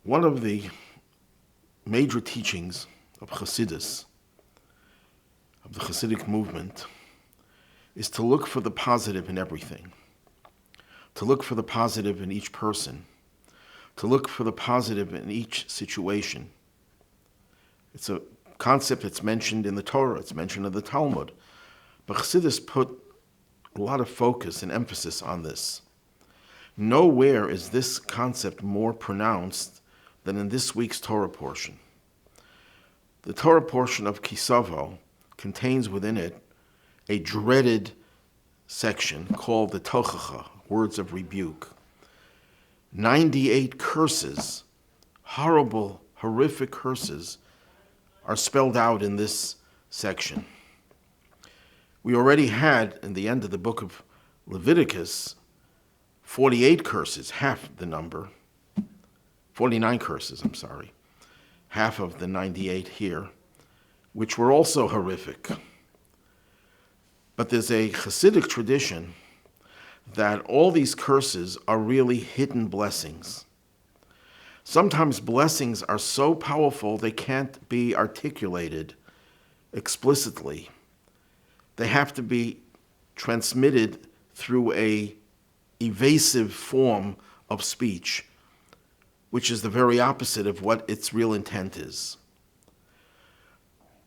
One of the major teachings of Hasidus, of the Hasidic movement, is to look for the positive in everything, to look for the positive in each person, to look for the positive in each situation. It's a concept that's mentioned in the Torah, it's mentioned in the Talmud, but Hasidus put a lot of focus and emphasis on this. Nowhere is this concept more pronounced than in this week's Torah portion. The Torah portion of Kisavo contains within it a dreaded section called the Tochacha, words of rebuke. 98 curses, horrible, horrific curses, are spelled out in this section. We already had, in the end of the book of Leviticus, 48 curses, half the number, 49 curses, half of the 98 here, which were also horrific. But there's a Hasidic tradition that all these curses are really hidden blessings. Sometimes blessings are so powerful they can't be articulated explicitly. They have to be transmitted through a evasive form of speech, which is the very opposite of what its real intent is.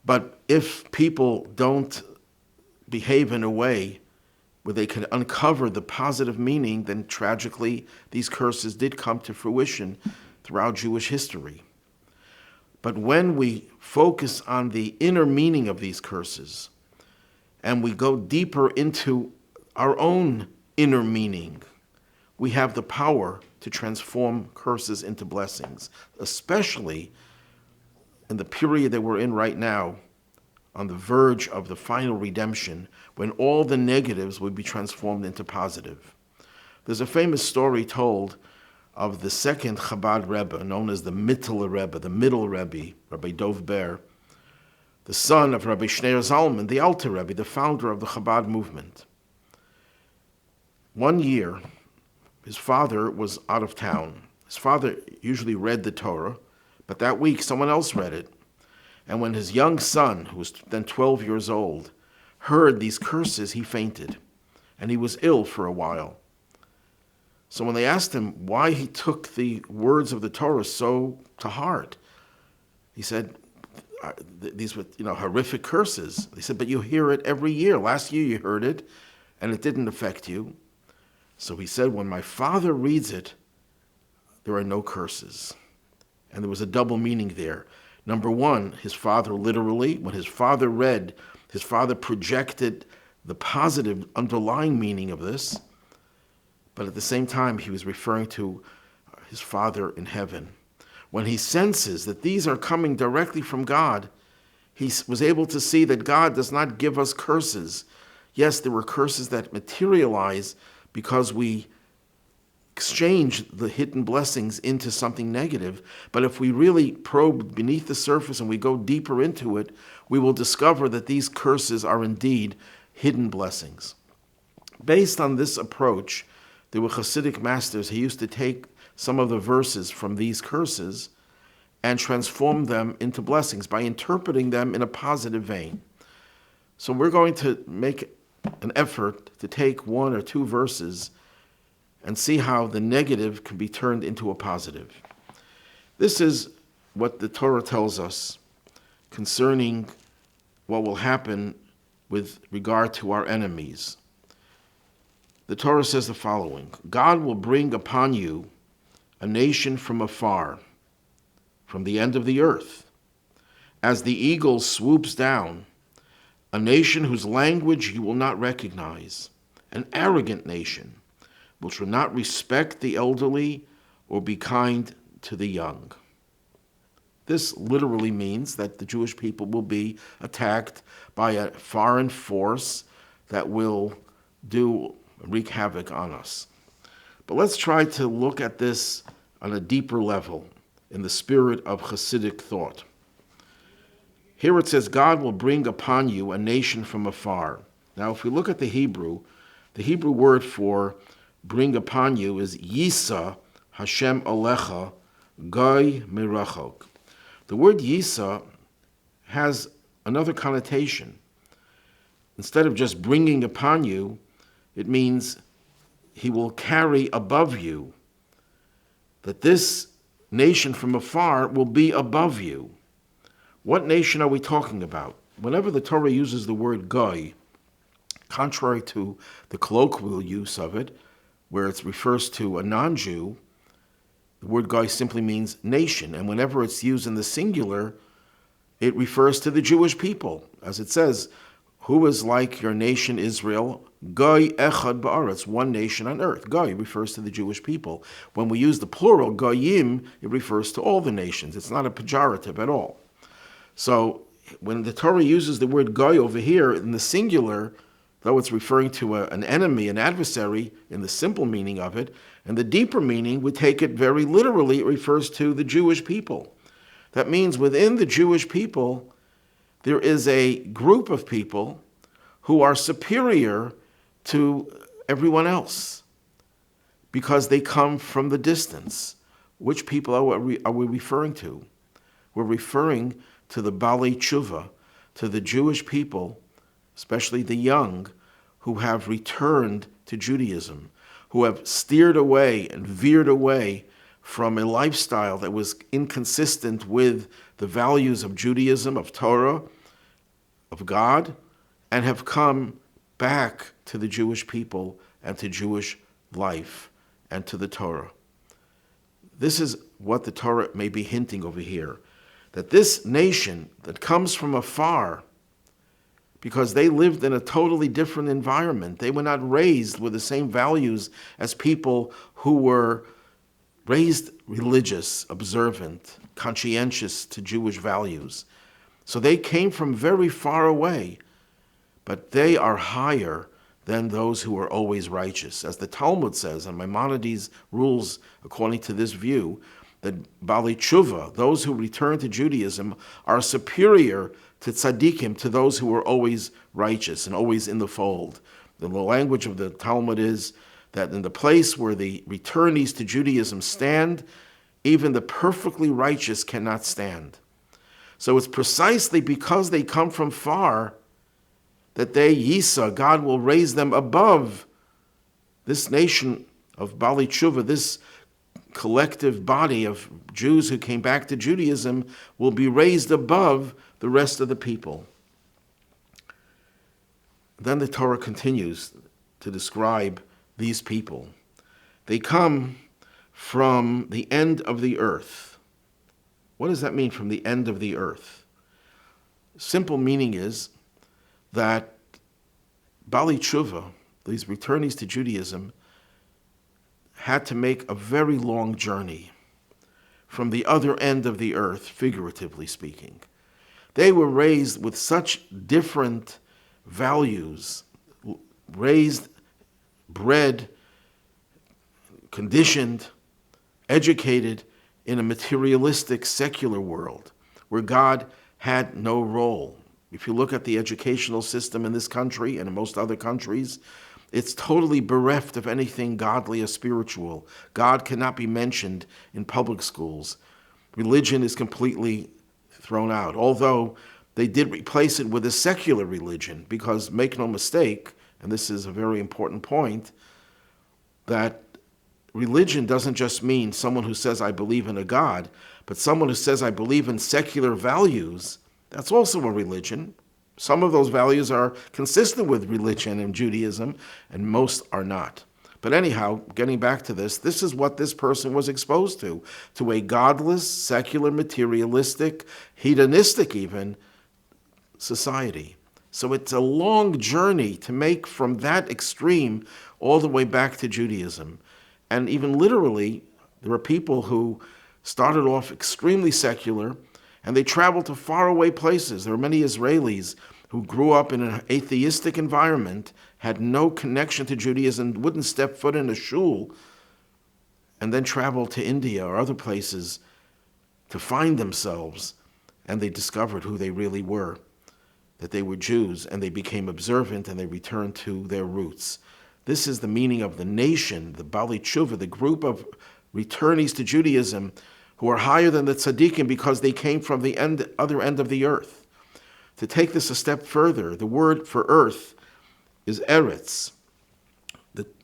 But if people don't behave in a way where they can uncover the positive meaning, then tragically these curses did come to fruition throughout Jewish history. But when we focus on the inner meaning of these curses, and we go deeper into our own inner meaning, we have the power to transform curses into blessings, especially in the period that we're in right now, on the verge of the final redemption, when all the negatives would be transformed into positive. There's a famous story told of the second Chabad Rebbe, known as the Mittler Rebbe, the middle Rebbe, Rabbi Dov Ber, the son of Rabbi Shneir Zalman, the Alter Rebbe, the founder of the Chabad movement. One year, his father was out of town. His father usually read the Torah, but that week someone else read it. And when his young son, who was then 12 years old, heard these curses, he fainted, and he was ill for a while. So when they asked him why he took the words of the Torah so to heart, he said, these were horrific curses. They said, but you hear it every year. Last year you heard it, and it didn't affect you. So he said, when my father reads it, there are no curses. And there was a double meaning there. Number one, his father literally, when his father read, his father projected the positive underlying meaning of this, but at the same time, he was referring to his Father in heaven. When he senses that these are coming directly from God, he was able to see that God does not give us curses. Yes, there were curses that materialize because we exchange the hidden blessings into something negative. But if we really probe beneath the surface and we go deeper into it, we will discover that these curses are indeed hidden blessings. Based on this approach, there were Hasidic masters who used to take some of the verses from these curses and transform them into blessings by interpreting them in a positive vein. So we're going to make an effort to take one or two verses and see how the negative can be turned into a positive. This is what the Torah tells us concerning what will happen with regard to our enemies. The Torah says the following: God will bring upon you a nation from afar, from the end of the earth, as the eagle swoops down, a nation whose language you will not recognize, an arrogant nation, which will not respect the elderly or be kind to the young. This literally means that the Jewish people will be attacked by a foreign force that will wreak havoc on us. But let's try to look at this on a deeper level in the spirit of Hasidic thought. Here it says, God will bring upon you a nation from afar. Now, if we look at the Hebrew word for bring upon you is Yisa Hashem Alecha Goy Mirachok. The word Yisa has another connotation. Instead of just bringing upon you, it means he will carry above you. That this nation from afar will be above you. What nation are we talking about? Whenever the Torah uses the word Goy, contrary to the colloquial use of it, where it refers to a non-Jew, the word Goy simply means nation. And whenever it's used in the singular, it refers to the Jewish people. As it says, who is like your nation Israel? Goy echad ba'aretz, one nation on earth. Goy refers to the Jewish people. When we use the plural, Goyim, it refers to all the nations. It's not a pejorative at all. So when the Torah uses the word Goy over here in the singular, though it's referring to an enemy, an adversary, in the simple meaning of it, and the deeper meaning, we take it very literally, it refers to the Jewish people. That means within the Jewish people, there is a group of people who are superior to everyone else because they come from the distance. Which people are we referring to? We're referring to the Balei Teshuva, to the Jewish people, especially the young, who have returned to Judaism, who have steered away and veered away from a lifestyle that was inconsistent with the values of Judaism, of Torah, of God, and have come back to the Jewish people and to Jewish life and to the Torah. This is what the Torah may be hinting over here, that this nation that comes from afar, because they lived in a totally different environment, they were not raised with the same values as people who were raised religious, observant, conscientious to Jewish values. So they came from very far away, but they are higher than those who are always righteous. As the Talmud says, and Maimonides rules according to this view, that Balei Teshuva, those who return to Judaism, are superior to Tzadikim, to those who are always righteous and always in the fold. The language of the Talmud is that in the place where the returnees to Judaism stand, even the perfectly righteous cannot stand. So it's precisely because they come from far that they, Yisa, God will raise them above this nation of Balei Teshuva, this collective body of Jews who came back to Judaism will be raised above the rest of the people. Then the Torah continues to describe these people. They come from the end of the earth. What does that mean, from the end of the earth? Simple meaning is that Balei Teshuva, these returnees to Judaism, had to make a very long journey from the other end of the earth, figuratively speaking. They were raised with such different values, raised, bred, conditioned, educated in a materialistic, secular world where God had no role. If you look at the educational system in this country and in most other countries, it's totally bereft of anything godly or spiritual. God cannot be mentioned in public schools. Religion is completely thrown out, although they did replace it with a secular religion, because make no mistake, and this is a very important point, that religion doesn't just mean someone who says, I believe in a God, but someone who says, I believe in secular values. That's also a religion. Some of those values are consistent with religion and Judaism, and most are not. But anyhow, getting back to this is what this person was exposed to a godless, secular, materialistic, hedonistic even, society. So it's a long journey to make from that extreme all the way back to Judaism. And even literally, there are people who started off extremely secular, and they traveled to faraway places. There are many Israelis who grew up in an atheistic environment, had no connection to Judaism, wouldn't step foot in a shul, and then traveled to India or other places to find themselves, and they discovered who they really were, that they were Jews, and they became observant, and they returned to their roots. This is the meaning of the nation, the Balei Teshuva, the group of returnees to Judaism who are higher than the tzaddikim because they came from the other end of the earth. To take this a step further, the word for earth is eretz.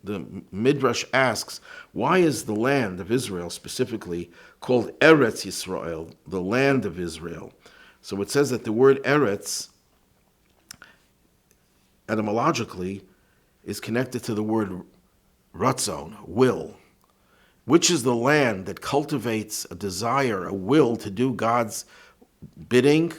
The Midrash asks, why is the land of Israel specifically called Eretz Yisrael, the land of Israel? So it says that the word Eretz, etymologically, is connected to the word ratzon, will. Which is the land that cultivates a desire, a will to do God's bidding?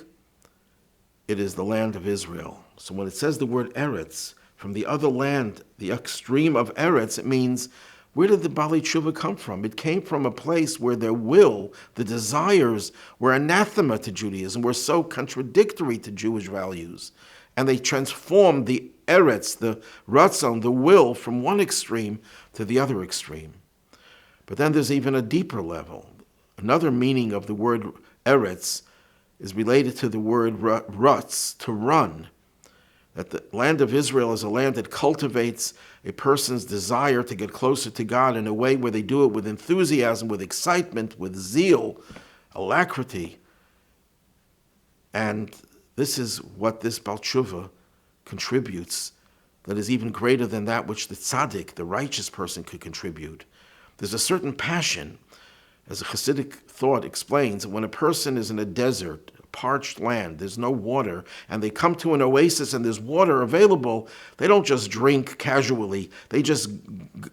It is the land of Israel. So when it says the word Eretz, from the other land, the extreme of Eretz, it means, where did the Bali Tshuva come from? It came from a place where their will, the desires, were anathema to Judaism, were so contradictory to Jewish values. And they transformed the Eretz, the Ratzon, the will, from one extreme to the other extreme. But then there's even a deeper level. Another meaning of the word Eretz is related to the word rutz, to run. That the land of Israel is a land that cultivates a person's desire to get closer to God in a way where they do it with enthusiasm, with excitement, with zeal, alacrity. And this is what this Baal Tshuva contributes that is even greater than that which the Tzadik, the righteous person, could contribute. There's a certain passion, as a Hasidic thought explains, when a person is in a desert, parched land, there's no water, and they come to an oasis and there's water available, they don't just drink casually, they just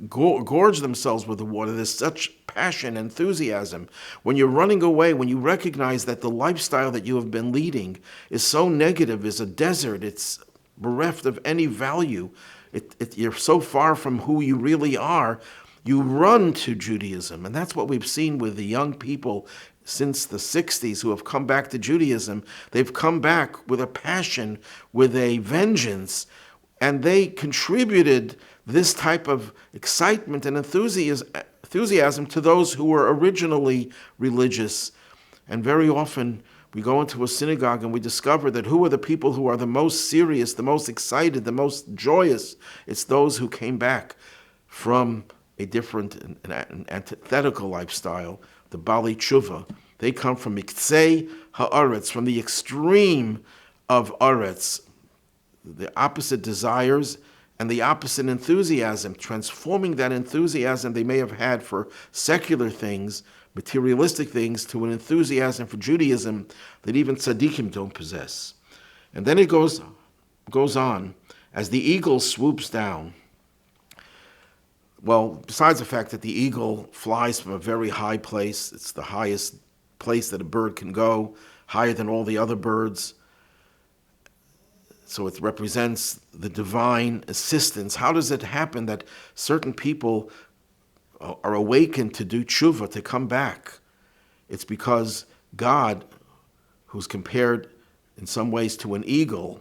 gorge themselves with the water. There's such passion, enthusiasm. When you're running away, when you recognize that the lifestyle that you have been leading is so negative, is a desert, it's bereft of any value, you're so far from who you really are, you run to Judaism. And that's what we've seen with the young people since the 60s who have come back to Judaism. They've come back with a passion, with a vengeance, and they contributed this type of excitement and enthusiasm to those who were originally religious. And very often we go into a synagogue and we discover that who are the people who are the most serious, the most excited, the most joyous? It's those who came back from a different and antithetical lifestyle, the Bali Tshuva. They come from Miktsei Ha'aretz, from the extreme of Aretz, the opposite desires and the opposite enthusiasm, transforming that enthusiasm they may have had for secular things, materialistic things, to an enthusiasm for Judaism that even tzaddikim don't possess. And then it goes on, as the eagle swoops down. Well, besides the fact that the eagle flies from a very high place, it's the highest place that a bird can go, higher than all the other birds. So it represents the divine assistance. How does it happen that certain people are awakened to do tshuva, to come back? It's because God, who's compared in some ways to an eagle,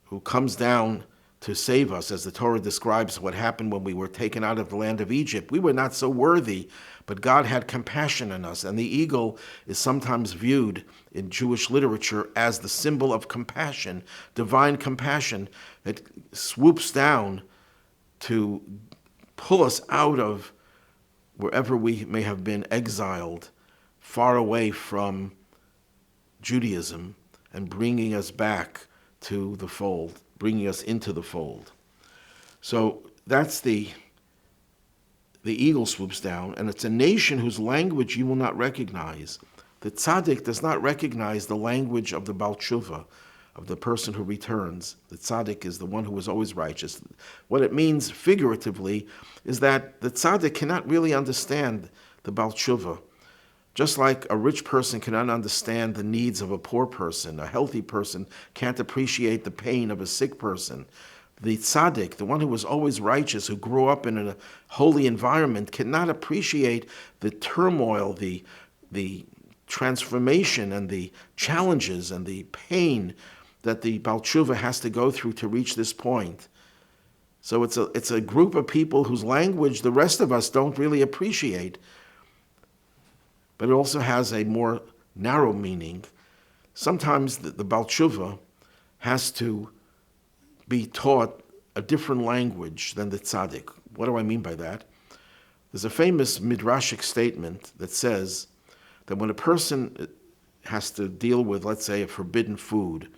who comes down to save us, as the Torah describes what happened when we were taken out of the land of Egypt. We were not so worthy, but God had compassion on us. And the eagle is sometimes viewed in Jewish literature as the symbol of compassion, divine compassion that swoops down to pull us out of wherever we may have been exiled, far away from Judaism, and bringing us back to the fold, bringing us into the fold. So that's the eagle swoops down, and it's a nation whose language you will not recognize. The tzaddik does not recognize the language of the Baal Tshuva, of the person who returns. The tzaddik is the one who is always righteous. What it means figuratively is that the tzaddik cannot really understand the Baal Tshuva. Just like a rich person cannot understand the needs of a poor person, a healthy person can't appreciate the pain of a sick person. The tzaddik, the one who was always righteous, who grew up in a holy environment, cannot appreciate the turmoil, the transformation and the challenges and the pain that the Baal Tshuva has to go through to reach this point. So it's a group of people whose language the rest of us don't really appreciate. But it also has a more narrow meaning. Sometimes the Baal Tshuva has to be taught a different language than the tzaddik. What do I mean by that? There's a famous midrashic statement that says that when a person has to deal with, let's say, a forbidden food,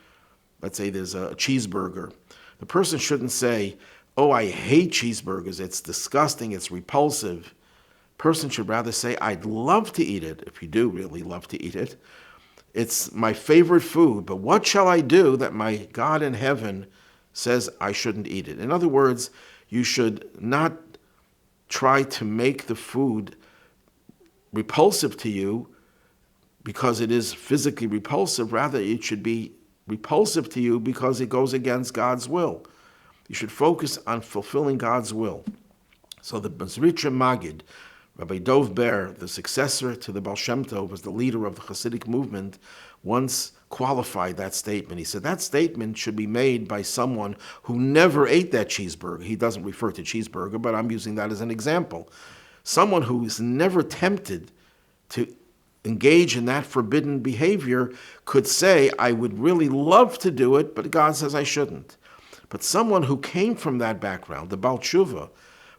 let's say there's a cheeseburger, the person shouldn't say, oh, I hate cheeseburgers, it's disgusting, it's repulsive. Person should rather say, I'd love to eat it, if you do really love to eat it. It's my favorite food, but what shall I do that my God in heaven says I shouldn't eat it? In other words, you should not try to make the food repulsive to you because it is physically repulsive. Rather, it should be repulsive to you because it goes against God's will. You should focus on fulfilling God's will. So the Mezritcher Magid, Rabbi Dov Ber, the successor to the Baal Shem Tov, was the leader of the Hasidic movement, once qualified that statement. He said that statement should be made by someone who never ate that cheeseburger. He doesn't refer to cheeseburger, but I'm using that as an example. Someone who is never tempted to engage in that forbidden behavior could say, I would really love to do it, but God says I shouldn't. But someone who came from that background, the Baal Teshuva,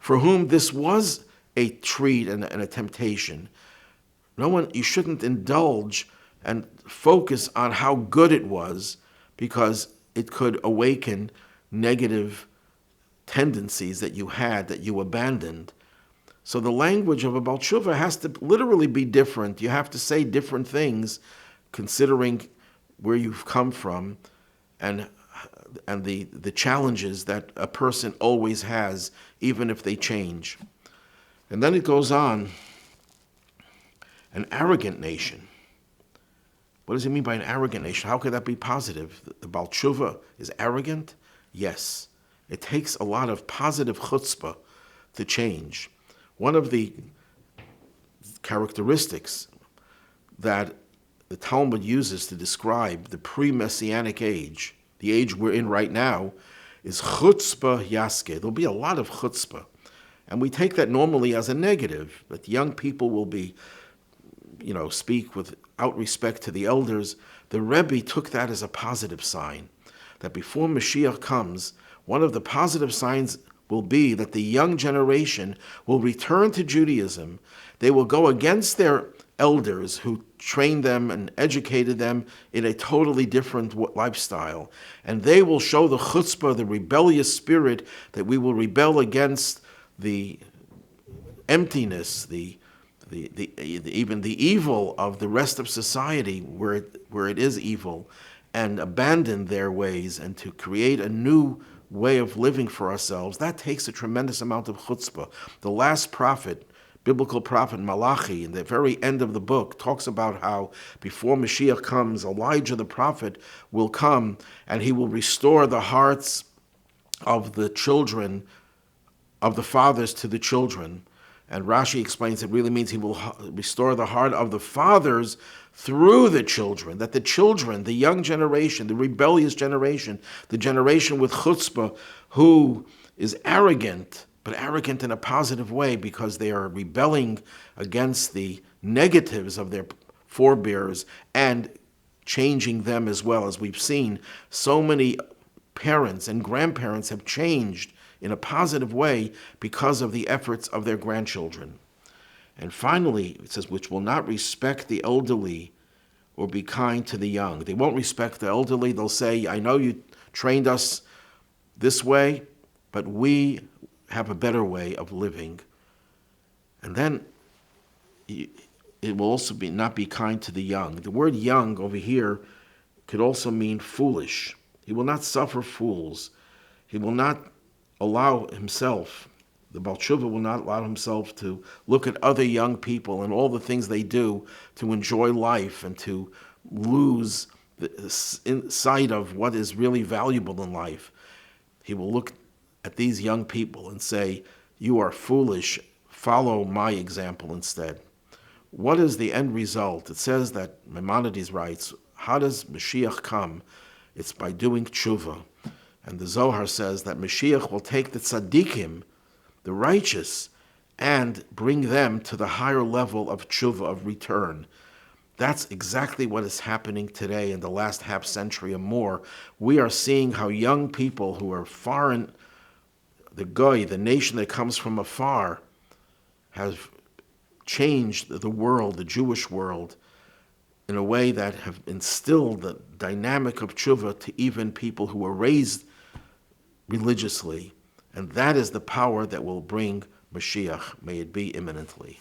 for whom this was a treat and a temptation, you shouldn't indulge and focus on how good it was, because it could awaken negative tendencies that you had, that you abandoned. So the language of a Baal Teshuva has to literally be different. You have to say different things considering where you've come from and the challenges that a person always has, even if they change. And then it goes on, an arrogant nation. What does it mean by an arrogant nation? How could that be positive? The Baal Teshuva is arrogant? Yes. It takes a lot of positive chutzpah to change. One of the characteristics that the Talmud uses to describe the pre-Messianic age, the age we're in right now, is chutzpah yaske. There'll be a lot of chutzpah. And we take that normally as a negative, that young people will be, speak without respect to the elders. The Rabbi took that as a positive sign, that before Mashiach comes, one of the positive signs will be that the young generation will return to Judaism. They will go against their elders who trained them and educated them in a totally different lifestyle. And they will show the chutzpah, the rebellious spirit, that we will rebel against the emptiness, even the evil of the rest of society where it is evil, and abandon their ways and to create a new way of living for ourselves. That takes a tremendous amount of chutzpah. The last prophet, biblical prophet Malachi, in the very end of the book, talks about how before Mashiach comes, Elijah the prophet will come and he will restore the hearts of the children, of the fathers to the children. And Rashi explains it really means he will restore the heart of the fathers through the children, that the children, the young generation, the rebellious generation, the generation with chutzpah, who is arrogant, but arrogant in a positive way because they are rebelling against the negatives of their forebears and changing them as well. As we've seen, so many parents and grandparents have changed in a positive way because of the efforts of their grandchildren. And finally, it says, which will not respect the elderly or be kind to the young. They won't respect the elderly. They'll say, I know you trained us this way, but we have a better way of living. And then it will also not be kind to the young. The word young over here could also mean foolish. He will not suffer fools. He will not allow himself, the Baal Teshuva will not allow himself to look at other young people and all the things they do to enjoy life and to lose the sight of what is really valuable in life. He will look at these young people and say, you are foolish, follow my example instead. What is the end result? It says that Maimonides writes, how does Mashiach come? It's by doing tshuva. And the Zohar says that Mashiach will take the tzaddikim, the righteous, and bring them to the higher level of tshuva, of return. That's exactly what is happening today in the last half century or more. We are seeing how young people who are foreign, the goy, the nation that comes from afar, have changed the world, the Jewish world, in a way that have instilled the dynamic of tshuva to even people who were raised religiously. And that is the power that will bring Mashiach. May it be imminently.